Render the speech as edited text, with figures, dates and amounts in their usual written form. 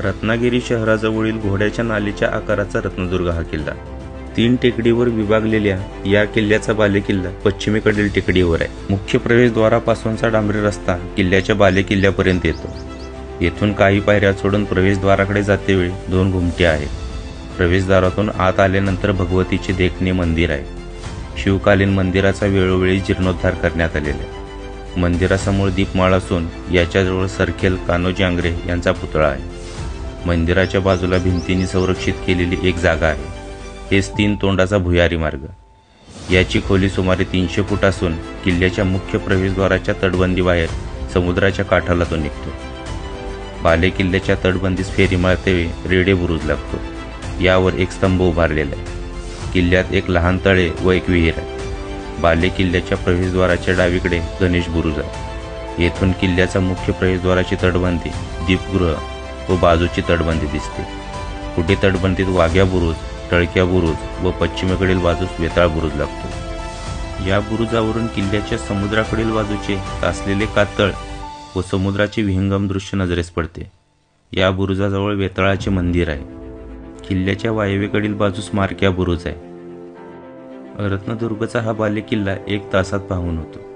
रत्नागिरी शहराजवळील घोड्याच्या नालीच्या आकाराचा रत्नदुर्ग हा किल्ला 3 टेकडीवर विभागलेल्या या किल्ल्याचा बालेकिल्ला पश्चिमेकडील टेकडीवर आहे। मुख्य प्रवेशद्वारापासूनचा डांबरी रस्ता किल्ल्याच्या बालेकिल्ल्यापर्यंत येतो। येथून काही पायऱ्या सोडून प्रवेशद्वाराकडे जातेवेळी 2 घुमट्या आहेत। प्रवेशद्वारातून आत आल्यानंतर भगवतीचे देखणे मंदिर आहे। शिवकालीन मंदिराचा वेळोवेळी जीर्णोद्धार करण्यात आलेला आहे। मंदिरासमोर दीपमाळ असून याच्याजवळ सरखेल कान्होजी आंग्रे यांचा पुतळा आहे। मंदिराच्या बाजूला भिंतींनी संरक्षित केलेली एक जागा आहे। हेच 3 तोंडाचा भुयारी मार्ग। याची खोली सुमारे 300 फूट असून किल्ल्याच्या मुख्य प्रवेशद्वाराच्या तटबंदीबाहेर समुद्राच्या काठाला तो निघतो। बालेकिल्ल्याच्या तटबंदीस फेरी मारतेवेळी रेडे बुरुज लागतो। यावर एक स्तंभ उभारलेला आहे। किल्ल्यात एक लहान तळे व एक विहीर आहे। बालेकिल्ल्याच्या प्रवेशद्वाराच्या डावीकडे गणेश बुरुज आहे। येथून किल्ल्याचा मुख्य प्रवेशद्वाराची तटबंदी, दीपगृह व बाजूची तटबंदी दिसते। पुढे तटबंदीत वाघ्या बुरुज, टळक्या बुरुज व पश्चिमेकडील बाजूस वेताळ बुरुज लागतो। या बुरुजावरून किल्ल्याच्या समुद्राकडील बाजूचे तासलेले कातळ व समुद्राचे विहंगम दृश्य नजरेस पडते। या बुरुजाजवळ वेताळाचे मंदिर आहे। किल्ल्याच्या वायव्येकडील बाजूस मारक्या बुरुज आहे। रत्नदुर्गचा हा बालेकिल्ला 1 तासात पाहून होतो।